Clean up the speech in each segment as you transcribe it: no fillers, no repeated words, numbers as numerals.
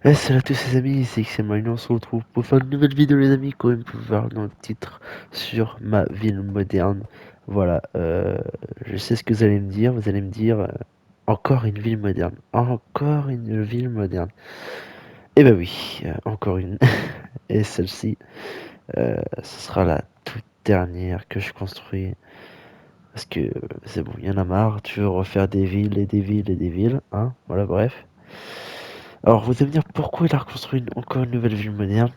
Salut à tous les amis, c'est XMine, on se retrouve pour faire une nouvelle vidéo les amis, comme vous pouvez voir dans le titre, sur ma ville moderne. Voilà, je sais ce que vous allez me dire, encore une ville moderne, encore une ville moderne. Eh ben oui, encore une, et celle-ci, ce sera la toute dernière que je construis, parce que c'est bon, il y en a marre, tu veux refaire des villes et des villes et des villes, hein, voilà, bref. Alors vous allez me dire pourquoi il a reconstruit encore une nouvelle ville moderne.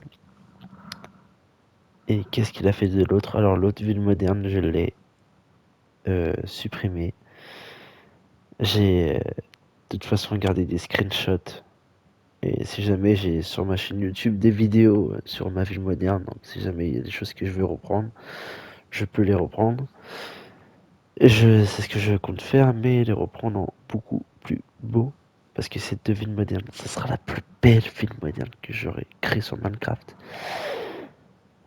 Et qu'est-ce qu'il a fait de l'autre? Alors l'autre ville moderne, je l'ai supprimé. J'ai de toute façon gardé des screenshots. Et si jamais j'ai sur ma chaîne YouTube des vidéos sur ma ville moderne, donc si jamais il y a des choses que je veux reprendre, je peux les reprendre. Et c'est ce que je compte faire, mais les reprendre en beaucoup plus beau. Parce que cette ville moderne, ça sera la plus belle ville moderne que j'aurai créée sur Minecraft.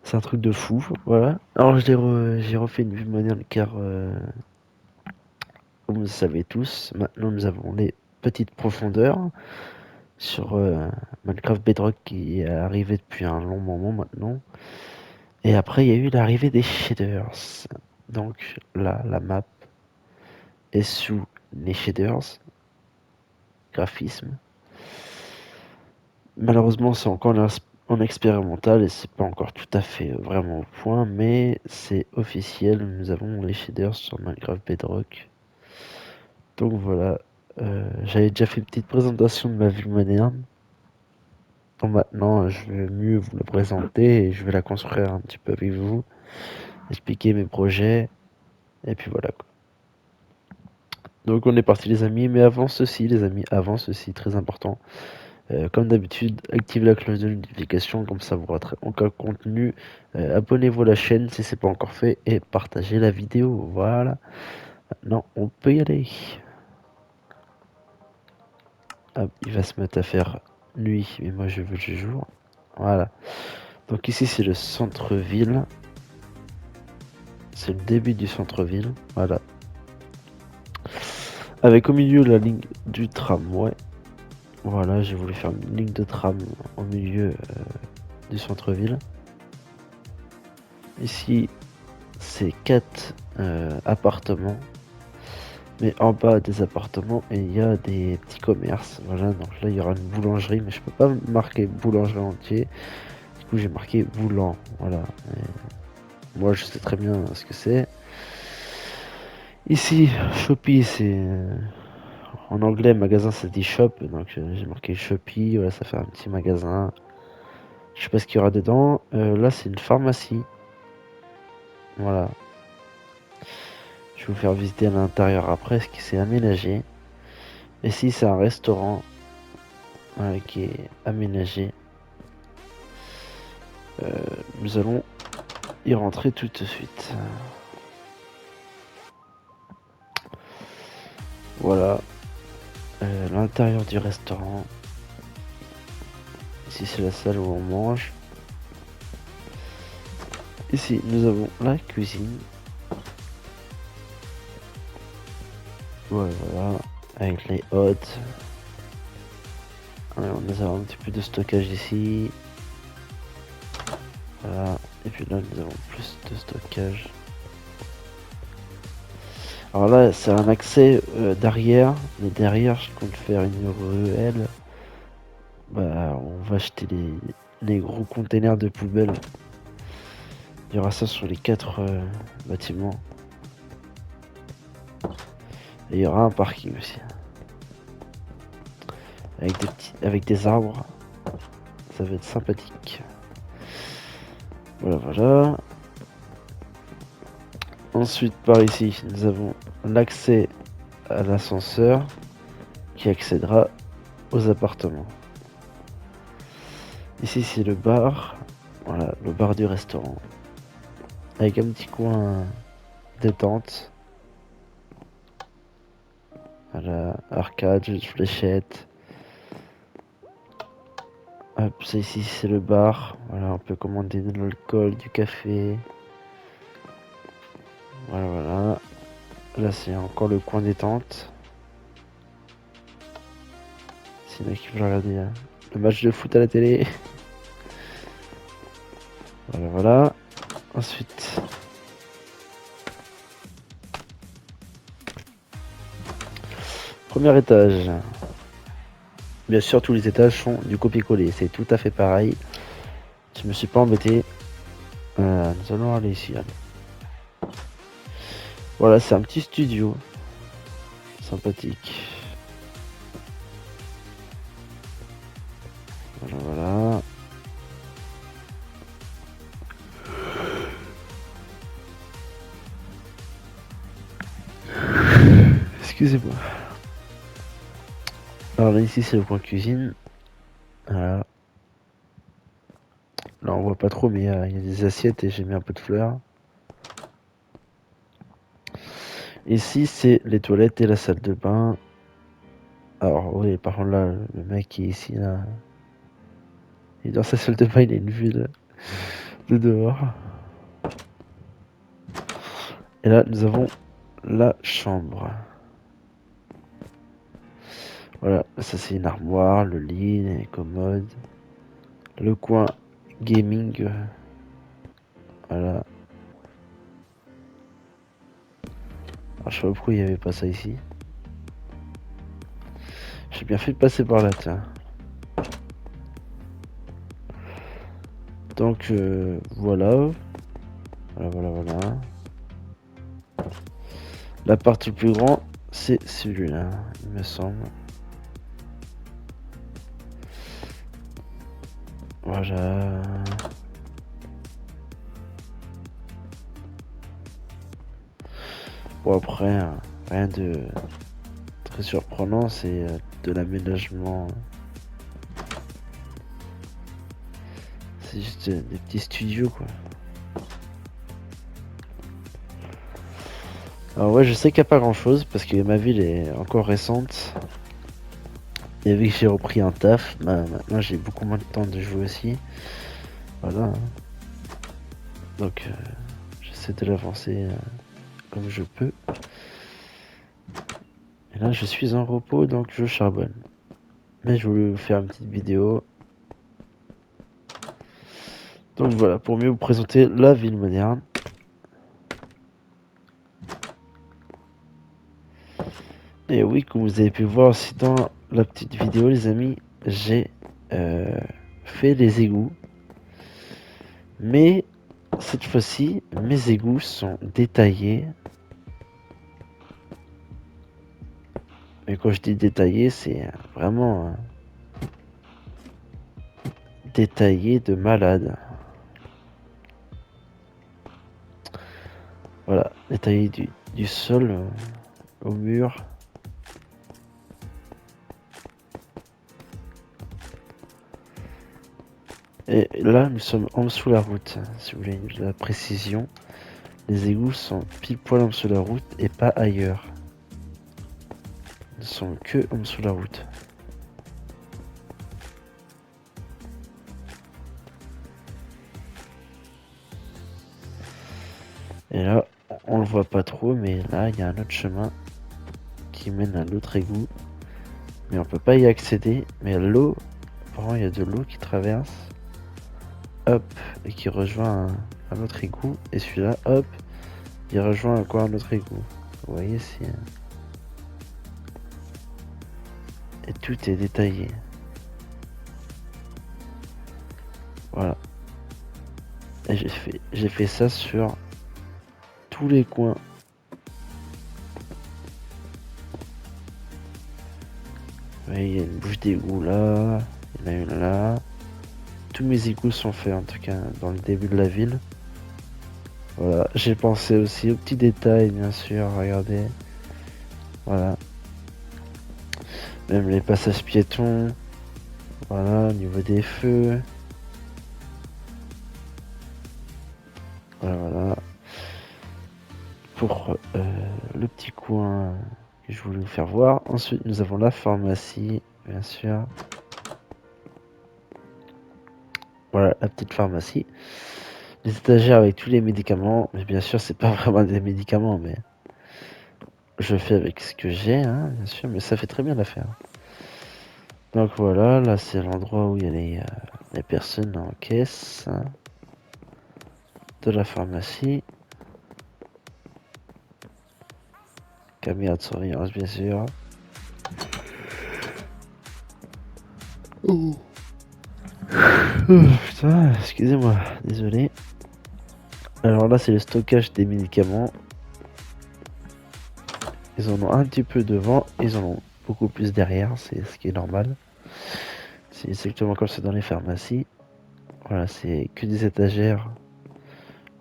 C'est un truc de fou, voilà. Alors j'ai refait une ville moderne car comme vous le savez tous, maintenant nous avons les petites profondeurs sur Minecraft Bedrock qui est arrivé depuis un long moment maintenant. Et après, il y a eu l'arrivée des shaders. Donc là, la map est sous les shaders, graphisme. Malheureusement, c'est encore en expérimental et c'est pas encore tout à fait vraiment au point, mais c'est officiel. Nous avons les shaders sur Minecraft Bedrock. Donc voilà, j'avais déjà fait une petite présentation de ma ville moderne. Donc maintenant, je vais mieux vous la présenter et je vais la construire un petit peu avec vous, expliquer mes projets, et puis voilà quoi. Donc on est parti les amis, mais avant ceci les amis, avant ceci, très important, comme d'habitude, activez la cloche de notification, comme ça vous raterez aucun contenu, abonnez-vous à la chaîne si c'est pas encore fait, et partagez la vidéo, voilà. Maintenant on peut y aller. Hop, il va se mettre à faire nuit, mais moi je veux le jour, voilà. Donc ici c'est le centre-ville. C'est le début du centre-ville, voilà. Avec au milieu la ligne du tramway. Voilà, j'ai voulu faire une ligne de tram au milieu du centre-ville. Ici, c'est 4 appartements. Mais en bas des appartements, il y a des petits commerces. Voilà, donc là, il y aura une boulangerie, mais je peux pas marquer boulangerie entier. Du coup, j'ai marqué boulant. Voilà. Et moi, je sais très bien ce que c'est. Ici, Shopee, c'est en anglais, magasin ça dit shop, donc j'ai marqué Shopee, voilà, ça fait un petit magasin. Je sais pas ce qu'il y aura dedans. Là, c'est une pharmacie. Voilà. Je vais vous faire visiter à l'intérieur après ce qui s'est aménagé. Ici, c'est un restaurant qui est aménagé. Euh, Nous allons y rentrer tout de suite. Voilà. L'intérieur du restaurant. Ici, c'est la salle où on mange. Ici, nous avons la cuisine. Voilà. Avec les hôtes. Alors, nous avons un petit peu de stockage ici. Voilà. Et puis là, nous avons plus de stockage. Alors là, c'est un accès derrière. Mais derrière, je compte faire une ruelle. Bah, on va acheter les gros containers de poubelle. Il y aura ça sur les 4 bâtiments. Et il y aura un parking aussi. Avec des arbres. Ça va être sympathique. Voilà, voilà. Ensuite, par ici, nous avons l'accès à l'ascenseur qui accédera aux appartements. Ici, c'est le bar. Voilà, le bar du restaurant. Avec un petit coin détente. Voilà, arcade, jeu de fléchettes. Hop, ça ici, c'est le bar. Voilà, on peut commander de l'alcool, du café. Voilà, voilà. Là, c'est encore le coin détente. S'il y en a qui veulent regarder le match de foot à la télé. Voilà, voilà. Ensuite, premier étage. Bien sûr, tous les étages sont du copier-coller. C'est tout à fait pareil. Je me suis pas embêté. Nous allons aller ici. Allez. Voilà, c'est un petit studio. Sympathique. Voilà, voilà. Excusez-moi. Alors là, ici, c'est le coin cuisine. Voilà. Là, on voit pas trop, mais il y a des assiettes et j'ai mis un peu de fleurs. Ici, c'est les toilettes et la salle de bain. Alors, oui, par contre, là, le mec qui est ici, là, il est dans sa salle de bain, il a une vue de dehors. Et là, nous avons la chambre. Voilà, ça c'est une armoire, le lit, les commodes. Le coin gaming. Voilà. Alors, je sais pas pourquoi il n'y avait pas ça ici. J'ai bien fait de passer par là, tiens. Donc, voilà. Voilà. La partie plus grande, c'est celui-là, il me semble. Voilà. Bon, après, rien de très surprenant, c'est de l'aménagement. C'est juste des petits studios, quoi. Alors ouais, je sais qu'il n'y a pas grand chose parce que ma ville est encore récente. Et vu que j'ai repris un taf, maintenant j'ai beaucoup moins de temps de jouer aussi. Voilà. Donc j'essaie de l'avancer comme je peux. Et là je suis en repos donc je charbonne. Mais je voulais vous faire une petite vidéo. Donc voilà, pour mieux vous présenter la ville moderne. Et oui, comme vous avez pu voir aussi dans la petite vidéo les amis, j'ai fait les égouts. Mais cette fois-ci, mes égouts sont détaillés. Mais quand je dis détaillé, c'est vraiment détaillé de malade. Voilà, détaillé du sol au mur. Et là, nous sommes en dessous de la route. Si vous voulez de la précision, les égouts sont pile poil en dessous de la route et pas ailleurs. Ils ne sont que en dessous de la route. Et là, on le voit pas trop, mais là, il y a un autre chemin qui mène à l'autre égout. Mais on peut pas y accéder. Mais l'eau, apparemment, il y a de l'eau qui traverse. Hop, et qui rejoint un autre égout. Et celui-là, hop, il rejoint encore un autre égout. Vous voyez, c'est... Et tout est détaillé. Voilà. Et j'ai fait ça sur tous les coins. Vous voyez, il y a une bouche d'égout là. Il y en a une là. Tous mes égouts sont faits, en tout cas, dans le début de la ville. Voilà. J'ai pensé aussi aux petits détails, bien sûr. Regardez. Voilà. Même les passages piétons. Voilà, au niveau des feux. Voilà. Pour le petit coin que je voulais vous faire voir. Ensuite, nous avons la pharmacie, bien sûr. Voilà, la petite pharmacie. Les étagères avec tous les médicaments. Mais bien sûr, c'est pas vraiment des médicaments, mais je fais avec ce que j'ai, hein, bien sûr. Mais ça fait très bien l'affaire. Donc voilà, là c'est l'endroit où il y a les personnes en caisse de la pharmacie. Caméra de surveillance, bien sûr. Oh. Putain, excusez-moi, désolé. Alors là, c'est le stockage des médicaments. Ils en ont un petit peu devant, ils en ont beaucoup plus derrière, c'est ce qui est normal. C'est exactement comme ça dans les pharmacies. Voilà, c'est que des étagères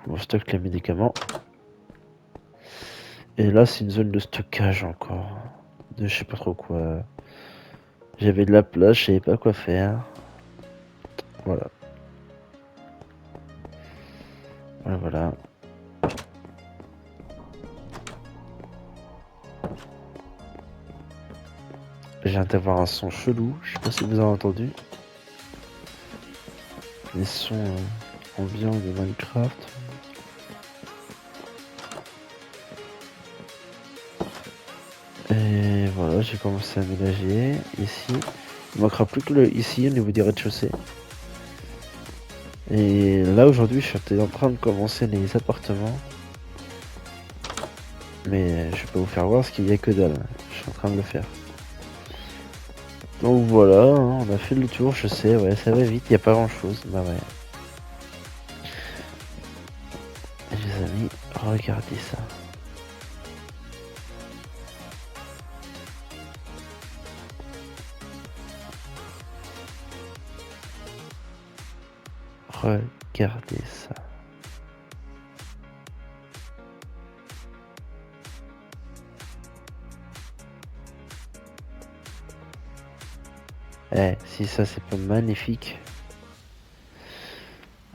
où on stocke les médicaments. Et là, c'est une zone de stockage encore. De je sais pas trop quoi. J'avais de la place, je savais pas quoi faire. Voilà. Voilà, voilà. Je viens d'avoir un son chelou, je sais pas si vous avez entendu. Les sons ambiants de Minecraft. Et voilà, j'ai commencé à ménager ici. Il manquera plus que ici au niveau du rez-de-chaussée. Et là aujourd'hui je suis en train de commencer les appartements. Mais je peux vous faire voir ce qu'il y a que dalle. Je suis en train de le faire. Donc voilà, hein, on a fait le tour, je sais, ouais, ça va vite, il n'y a pas grand chose. Bah ouais. Les amis, regardez ça. Regardez ça. Eh, si ça c'est pas magnifique.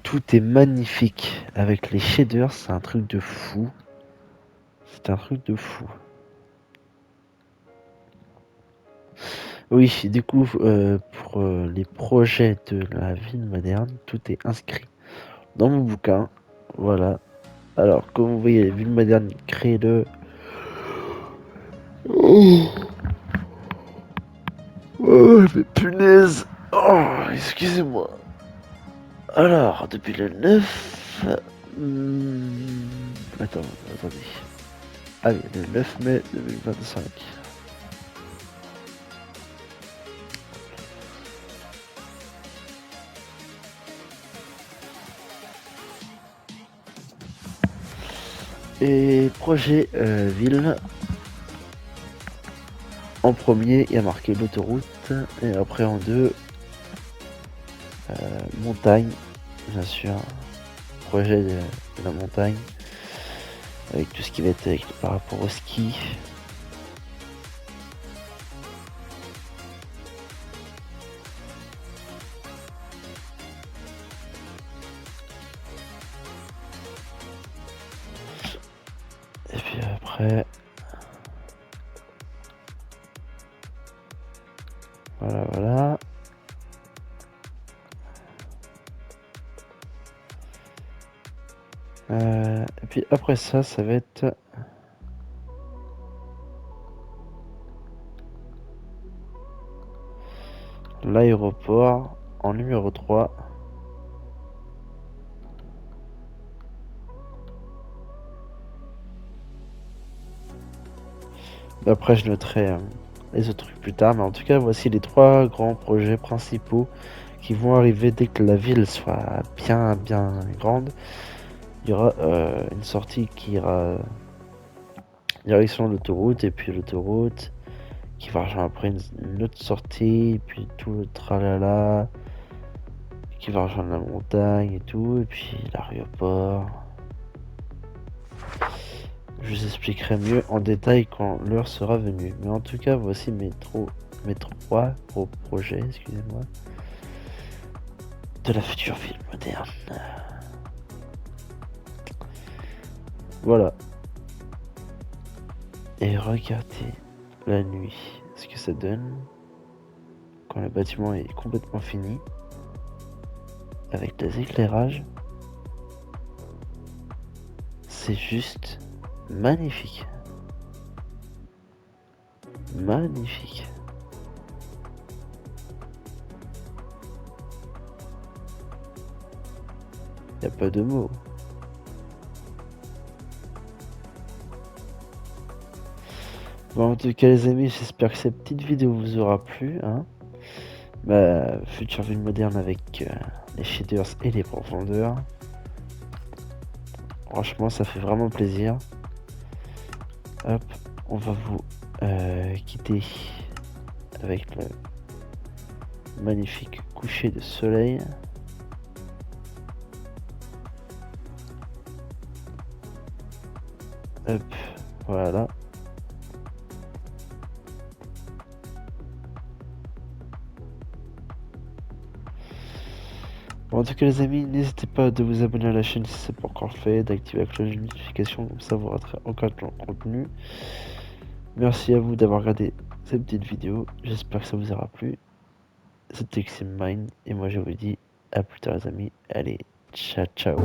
Tout est magnifique. Avec les shaders, c'est un truc de fou. C'est un truc de fou. Oui, du coup, pour les projets de la ville moderne, tout est inscrit dans mon bouquin. Voilà. Alors, comme vous voyez, la ville moderne, créez-le. Oh, mais punaise. Oh, excusez-moi. Alors, depuis le 9... attendez. Ah oui, le 9 mai 2025. Et projet ville. En premier, il y a marqué l'autoroute. Et après, en deux, montagne, bien sûr. Projet de la montagne. Avec tout ce qui va être par rapport au ski. Et puis après... Voilà, voilà. Et puis après ça, ça va être... l'aéroport en numéro 3. Après, je noterai les autres trucs plus tard. Mais en tout cas, voici les 3 grands projets principaux qui vont arriver dès que la ville soit bien grande. Il y aura une sortie qui ira direction l'autoroute, et puis l'autoroute qui va rejoindre après une autre sortie, et puis tout le tralala qui va rejoindre la montagne et tout, et puis l'aéroport. Je vous expliquerai mieux en détail quand l'heure sera venue. Mais en tout cas, voici mes 3 projets, excusez-moi, de la future ville moderne. Voilà. Et regardez la nuit, ce que ça donne quand le bâtiment est complètement fini, avec des éclairages. C'est juste magnifique. Magnifique. Y a pas de mots. Bon, en tout cas les amis, j'espère que cette petite vidéo vous aura plu, hein. Future ville moderne avec les shaders et les profondeurs. Franchement, ça fait vraiment plaisir. Hop, on va vous quitter avec le magnifique coucher de soleil. Hop, voilà. Bon, en tout cas les amis, n'hésitez pas de vous abonner à la chaîne si c'est pas encore fait, d'activer la cloche de notification, comme ça vous raterez aucun contenu. Merci à vous d'avoir regardé cette petite vidéo, j'espère que ça vous aura plu. C'était XMine et moi je vous dis à plus tard les amis, allez, ciao ciao.